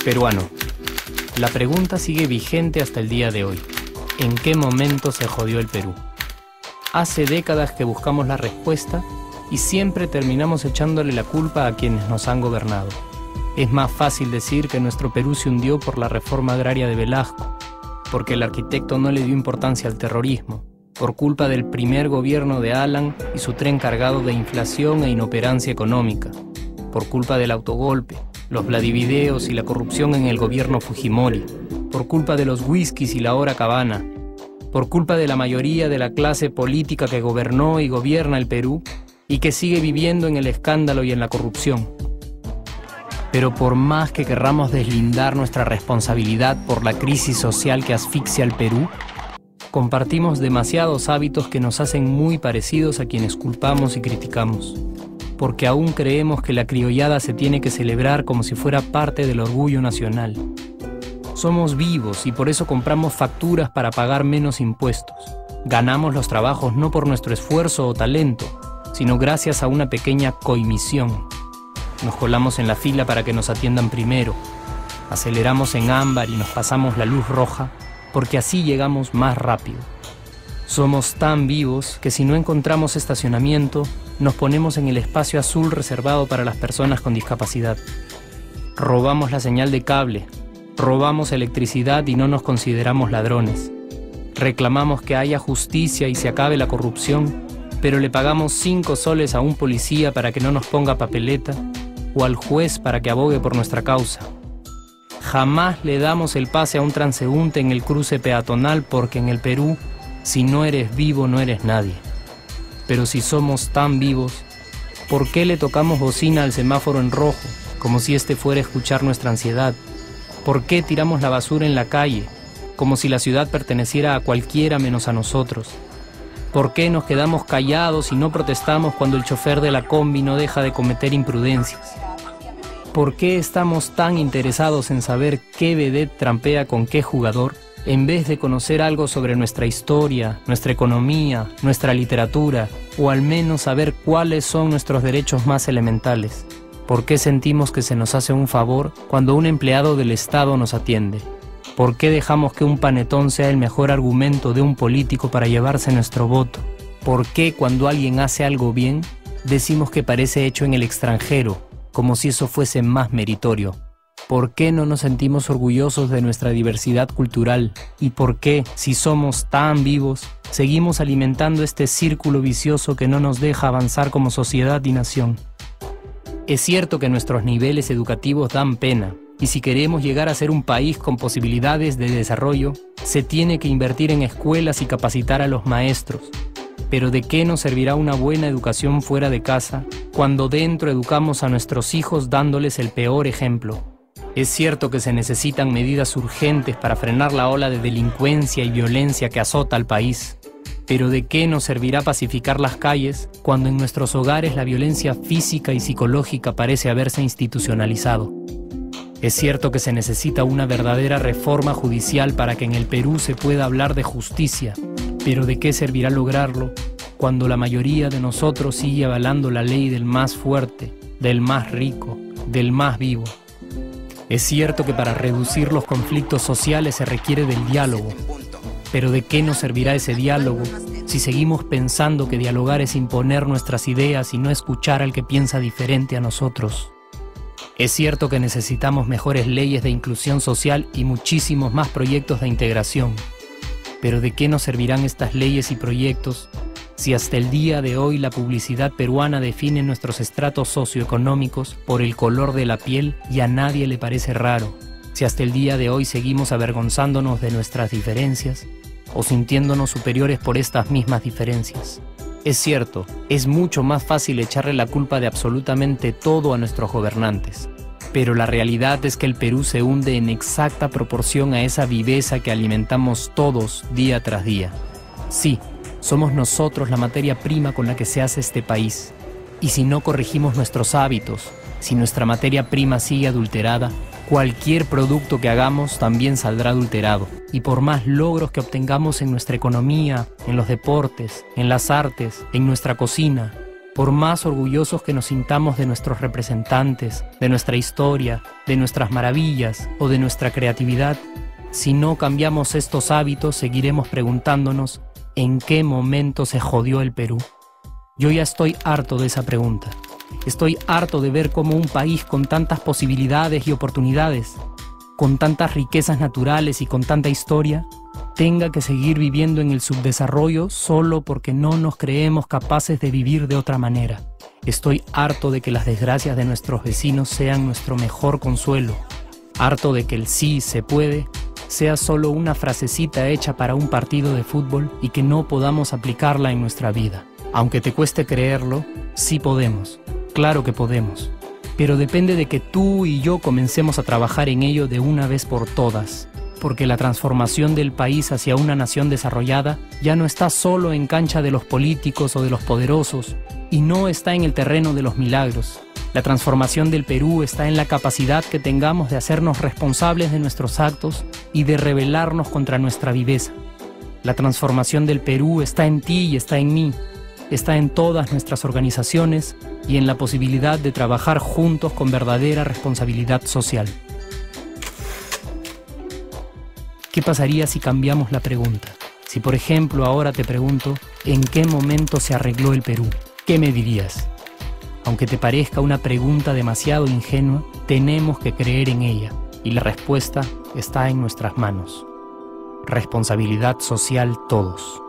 Peruano. La pregunta sigue vigente hasta el día de hoy. ¿En qué momento se jodió el Perú? Hace décadas que buscamos la respuesta y siempre terminamos echándole la culpa a quienes nos han gobernado. Es más fácil decir que nuestro Perú se hundió por la reforma agraria de Velasco, porque el arquitecto no le dio importancia al terrorismo, por culpa del primer gobierno de Alan y su tren cargado de inflación e inoperancia económica, por culpa del autogolpe, los Vladivideos y la corrupción en el gobierno Fujimori, por culpa de los whiskies y la hora cabana, por culpa de la mayoría de la clase política que gobernó y gobierna el Perú y que sigue viviendo en el escándalo y en la corrupción. Pero por más que querramos deslindar nuestra responsabilidad por la crisis social que asfixia al Perú, compartimos demasiados hábitos que nos hacen muy parecidos a quienes culpamos y criticamos, porque aún creemos que la criollada se tiene que celebrar como si fuera parte del orgullo nacional. Somos vivos y por eso compramos facturas para pagar menos impuestos. Ganamos los trabajos no por nuestro esfuerzo o talento, sino gracias a una pequeña coimisión. Nos colamos en la fila para que nos atiendan primero. Aceleramos en ámbar y nos pasamos la luz roja, porque así llegamos más rápido. Somos tan vivos que si no encontramos estacionamiento, nos ponemos en el espacio azul reservado para las personas con discapacidad. Robamos la señal de cable, robamos electricidad y no nos consideramos ladrones. Reclamamos que haya justicia y se acabe la corrupción, pero le pagamos 5 soles a un policía para que no nos ponga papeleta o al juez para que abogue por nuestra causa. Jamás le damos el pase a un transeúnte en el cruce peatonal porque en el Perú, si no eres vivo, no eres nadie. Pero si somos tan vivos, ¿por qué le tocamos bocina al semáforo en rojo, como si este fuera a escuchar nuestra ansiedad? ¿Por qué tiramos la basura en la calle, como si la ciudad perteneciera a cualquiera menos a nosotros? ¿Por qué nos quedamos callados y no protestamos cuando el chofer de la combi no deja de cometer imprudencias? ¿Por qué estamos tan interesados en saber qué vedette trampea con qué jugador, en vez de conocer algo sobre nuestra historia, nuestra economía, nuestra literatura, o al menos saber cuáles son nuestros derechos más elementales? ¿Por qué sentimos que se nos hace un favor cuando un empleado del Estado nos atiende? ¿Por qué dejamos que un panetón sea el mejor argumento de un político para llevarse nuestro voto? ¿Por qué cuando alguien hace algo bien, decimos que parece hecho en el extranjero, como si eso fuese más meritorio? ¿Por qué no nos sentimos orgullosos de nuestra diversidad cultural? ¿Y por qué, si somos tan vivos, seguimos alimentando este círculo vicioso que no nos deja avanzar como sociedad y nación? Es cierto que nuestros niveles educativos dan pena, y si queremos llegar a ser un país con posibilidades de desarrollo, se tiene que invertir en escuelas y capacitar a los maestros. Pero ¿de qué nos servirá una buena educación fuera de casa cuando dentro educamos a nuestros hijos dándoles el peor ejemplo? Es cierto que se necesitan medidas urgentes para frenar la ola de delincuencia y violencia que azota al país. Pero ¿de qué nos servirá pacificar las calles cuando en nuestros hogares la violencia física y psicológica parece haberse institucionalizado? Es cierto que se necesita una verdadera reforma judicial para que en el Perú se pueda hablar de justicia, pero ¿de qué servirá lograrlo cuando la mayoría de nosotros sigue avalando la ley del más fuerte, del más rico, del más vivo? Es cierto que para reducir los conflictos sociales se requiere del diálogo, pero ¿de qué nos servirá ese diálogo si seguimos pensando que dialogar es imponer nuestras ideas y no escuchar al que piensa diferente a nosotros? Es cierto que necesitamos mejores leyes de inclusión social y muchísimos más proyectos de integración, pero ¿de qué nos servirán estas leyes y proyectos si hasta el día de hoy la publicidad peruana define nuestros estratos socioeconómicos por el color de la piel y a nadie le parece raro? Si hasta el día de hoy seguimos avergonzándonos de nuestras diferencias o sintiéndonos superiores por estas mismas diferencias. Es cierto, es mucho más fácil echarle la culpa de absolutamente todo a nuestros gobernantes, pero la realidad es que el Perú se hunde en exacta proporción a esa viveza que alimentamos todos día tras día. Sí, somos nosotros la materia prima con la que se hace este país, y si no corregimos nuestros hábitos, si nuestra materia prima sigue adulterada, cualquier producto que hagamos también saldrá adulterado. y por más logros que obtengamos en nuestra economía, en los deportes, en las artes, en nuestra cocina, por más orgullosos que nos sintamos de nuestros representantes, de nuestra historia, de nuestras maravillas o de nuestra creatividad, si no cambiamos estos hábitos, seguiremos preguntándonos ¿en qué momento se jodió el Perú? Yo ya estoy harto de esa pregunta. Estoy harto de ver cómo un país con tantas posibilidades y oportunidades, con tantas riquezas naturales y con tanta historia, tenga que seguir viviendo en el subdesarrollo solo porque no nos creemos capaces de vivir de otra manera. Estoy harto de que las desgracias de nuestros vecinos sean nuestro mejor consuelo. Harto de que el sí se puede sea solo una frasecita hecha para un partido de fútbol y que no podamos aplicarla en nuestra vida. Aunque te cueste creerlo, sí podemos. Claro que podemos. Pero depende de que tú y yo comencemos a trabajar en ello de una vez por todas. Porque la transformación del país hacia una nación desarrollada ya no está solo en cancha de los políticos o de los poderosos, y no está en el terreno de los milagros. La transformación del Perú está en la capacidad que tengamos de hacernos responsables de nuestros actos y de rebelarnos contra nuestra viveza. La transformación del Perú está en ti y está en mí, está en todas nuestras organizaciones y en la posibilidad de trabajar juntos con verdadera responsabilidad social. ¿Qué pasaría si cambiamos la pregunta? Si, por ejemplo, ahora te pregunto, ¿en qué momento se arregló el Perú? ¿Qué me dirías? Aunque te parezca una pregunta demasiado ingenua, tenemos que creer en ella, y la respuesta está en nuestras manos. Responsabilidad social todos.